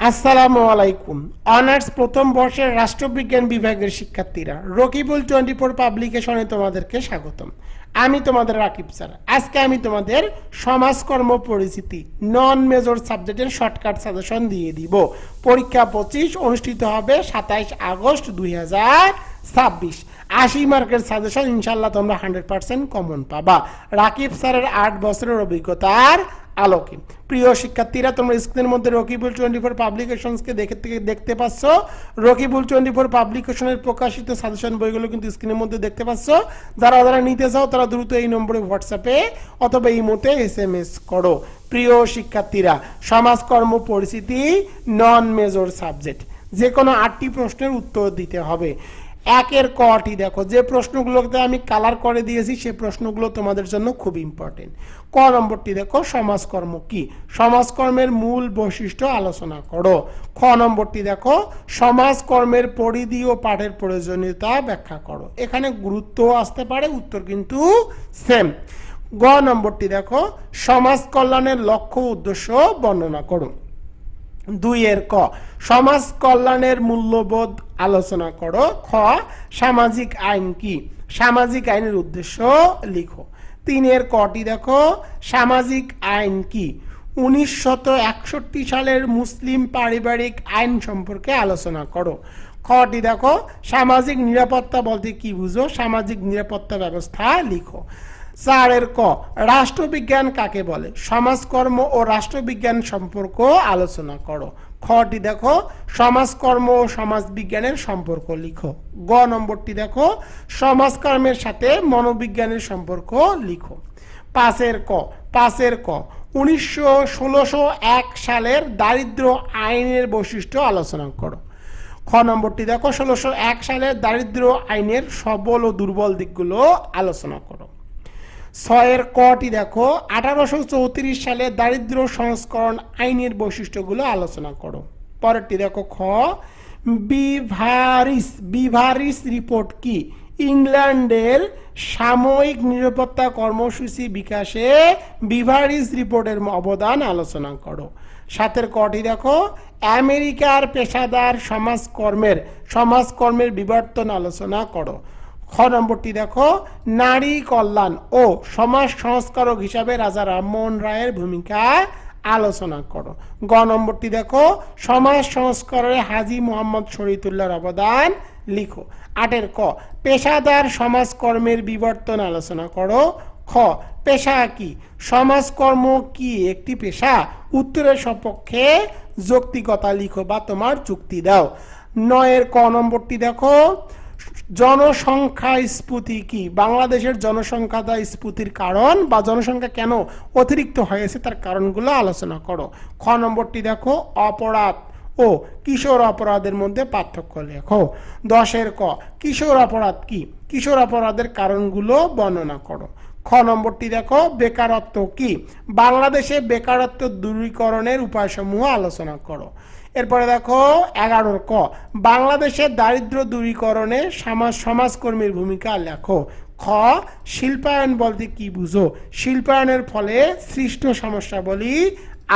আসসালামু আলাইকুম। অনার্স প্রথম বর্ষের রাষ্ট্রবিজ্ঞান বিভাগের শিক্ষার্থীরা, রকিবুল 24 পাবলিকেশনে তোমাদেরকে স্বাগতম। আমি তোমাদের রাকিব স্যার। আজকে আমি তোমাদের সমাজকর্ম পরিচিতি নন মেজর সাবজেক্টের শর্টকাট সাজেশন দিয়ে দিব। পরীক্ষা 25 অনুষ্ঠিত হবে 27 আগস্ট 2026। 80 মার্কের সাজেশন ইনশাল্লাহ তোমরা 100% কমন পাবা রাকিব স্যারের 8 বছরের অভিজ্ঞতার আলোকে। প্রিয় শিক্ষার্থীরা, তোমরা স্ক্রিনের মধ্যে রকিবুল 24 পাবলিকেশনসকে দেখতে পাচ্ছ। রকিবুল 24 পাবলিকেশনের প্রকাশিত সাজেশন বইগুলো কিন্তু স্ক্রিনের মধ্যে দেখতে পাচ্ছ। যারা নিতে চাও তারা দ্রুত এই নম্বরে হোয়াটসঅ্যাপে অথবা ইমোতে SMS করো। প্রিয় শিক্ষার্থীরা, সমাজকর্ম পরিচিতি নন মেজর সাবজেক্ট, যে কোনো 8টি প্রশ্নের উত্তর দিতে হবে। একের কটি দেখো, যে প্রশ্নগুলোতে আমি কালার করে দিয়েছি সেই প্রশ্নগুলো তোমাদের জন্য খুব ইম্পর্টেন্ট। ক নম্বরটি দেখো, সমাজকর্ম কি? সমাজকর্মের মূল বৈশিষ্ট্য আলোচনা করো। খ নম্বরটি দেখো, সমাজকর্মের পরিধি ও পাঠের প্রয়োজনীয়তা ব্যাখ্যা করো। এখানে গুরুত্ব আসতে পারে, উত্তর কিন্তু সেম। গ নম্বরটি দেখো, সমাজ কল্যাণের লক্ষ্য উদ্দেশ্য বর্ণনা করো। 2 ক, সমাজ কল্যাণের মূল্যবোধ আলোচনা করো। খ, সামাজিক আইন কি? সামাজিক আইনের উদ্দেশ্য লিখো। 3 কটি দেখো, সামাজিক আইন কি? 1961 সালের মুসলিম পারিবারিক আইন সম্পর্কে আলোচনা করো। খটি দেখো, সামাজিক নিরাপত্তা বলতে কি বুঝো? সামাজিক নিরাপত্তা ব্যবস্থা লিখো। 4 ক, রাষ্ট্রবিজ্ঞান কাকে বলে? সমাজকর্ম ও রাষ্ট্রবিজ্ঞান সম্পর্ক আলোচনা করো। খটি দেখো, সমাজকর্ম ও সমাজবিজ্ঞানের সম্পর্ক লিখো। গ নম্বরটি দেখো, সমাজকর্মের সাথে মনোবিজ্ঞানের সম্পর্ক লিখো। 5 ক, 1601 সালের দারিদ্র আইনের বৈশিষ্ট্য আলোচনা করো। খ নম্বরটি দেখো, 1601 সালের দারিদ্র আইনের সবল ও দুর্বল দিকগুলো আলোচনা করো। 6 কটি দেখো, 1834 সালে দারিদ্র সংস্করণ আইনের বৈশিষ্ট্যগুলো আলোচনা করো। পরেরটি দেখো, খ, বিভারিস রিপোর্ট কি? ইংল্যান্ডের সাময়িক নিরাপত্তা কর্মসূচি বিকাশে বিভারিস রিপোর্টের অবদান আলোচনা করো। 7 কটি দেখো, আমেরিকার পেশাদার সমাজকর্মের বিবর্তন আলোচনা করো। খ নম্বরটি দেখো, নারী কল্যাণ ও সমাজ সংস্কারক হিসাবে রাজা রামমোহন রায়ের ভূমিকা আলোচনা করো। গ নম্বরটি দেখো, সমাজ সংস্কারে হাজী মোহাম্মদ শরীয়তুল্লাহর অবদান লিখো। 8 ক, পেশাদার সমাজকর্মের বিবর্তন আলোচনা করো। খ, পেশা কি? সমাজকর্ম কি একটি পেশা? উত্তরের সপক্ষে যৌক্তিকতা লিখো বা তোমার যুক্তি দাও। 9 ক নম্বরটি দেখো, জনসংখ্যা স্ফীতি কি? বাংলাদেশের জনসংখ্যা স্ফীতির কারণ বা জনসংখ্যা কেন অতিরিক্ত হয়েছে তার কারণগুলো আলোচনা করো। খ নম্বরটি দেখো, অপরাধ ও কিশোর অপরাধের মধ্যে পার্থক্য লেখো। 10 ক, কিশোর অপরাধ কি? কিশোর অপরাধের কারণগুলো বর্ণনা করো। খ নম্বরটি দেখো, বেকারত্ব কি? বাংলাদেশে বেকারত্ব দূরীকরণের উপায়সমূহ আলোচনা করো। এরপরে দেখো 11 ক, বাংলাদেশের দারিদ্র দূরীকরণে সমাজকর্মীর ভূমিকা লেখো। খ, শিল্পায়ন বলতে কি বুঝো? শিল্পায়নের ফলে সৃষ্ট সমস্যাবলী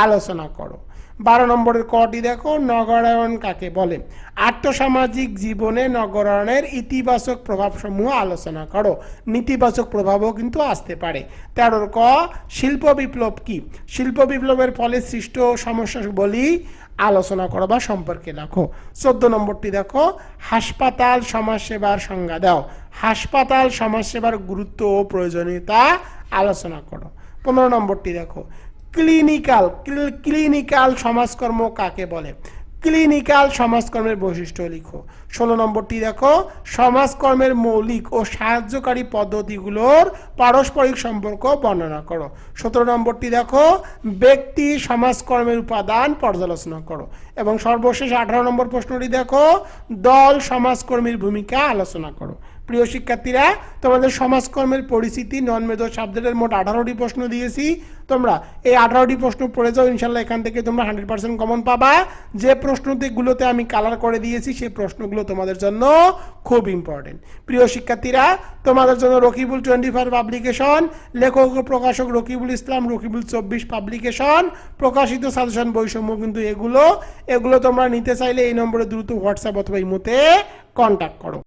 আলোচনা করো। 12 নম্বরের কটি দেখো, নগরায়ন কাকে বলে? আর্থসামাজিক জীবনে নগরায়নের ইতিবাচক প্রভাবসমূহ আলোচনা করো। নেতিবাচক প্রভাবও কিন্তু আসতে পারে। 13 ক, শিল্প বিপ্লব কি? শিল্প বিপ্লবের ফলে সৃষ্ট সমস্যাবলী আলোচনা করো বা সম্পর্কে লেখো। 14 নম্বরটি দেখো, হাসপাতাল সমাজসেবার সংজ্ঞা দাও। হাসপাতাল সমাজসেবার গুরুত্ব ও প্রয়োজনীয়তা আলোচনা করো। 15 নম্বরটি দেখো, ক্লিনিক্যাল সমাজকর্ম কাকে বলে? ক্লিনিক্যাল সমাজকর্মের বৈশিষ্ট্য লিখো। 16 নম্বরটি দেখো, সমাজকর্মের মৌলিক ও সাহায্যকারী পদ্ধতিগুলোর পারস্পরিক সম্পর্ক বর্ণনা করো। 17 নম্বরটি দেখো, ব্যক্তি সমাজকর্মের উপাদান পর্যালোচনা করো। এবং সর্বশেষ 18 নম্বর প্রশ্নটি দেখো, দল সমাজকর্মীর ভূমিকা আলোচনা করো। প্রিয় শিক্ষার্থীরা, তোমাদের সমাজকর্মের পরিস্থিতি নন মেজর সাবজেক্টের মোট 18টি প্রশ্ন দিয়েছি। তোমরা এই 18টি প্রশ্ন পড়ে যাও, ইনশাল্লাহ এখান থেকে তোমরা 100% কমন পাবা। যে প্রশ্নগুলোতে আমি কালার করে দিয়েছি সেই প্রশ্নগুলো তোমাদের জন্য খুব ইম্পর্টেন্ট। প্রিয় শিক্ষার্থীরা, তোমাদের জন্য রকিবুল 24 পাবলিকেশন, লেখক ও প্রকাশক রকিবুল ইসলাম, রকিবুল 24 পাবলিকেশন, প্রকাশিত সাজেশন বইসমূহ কিন্তু এগুলো তোমরা নিতে চাইলে এই নম্বরে দ্রুত হোয়াটসঅ্যাপ অথবা ইমোতে কন্ট্যাক্ট করো।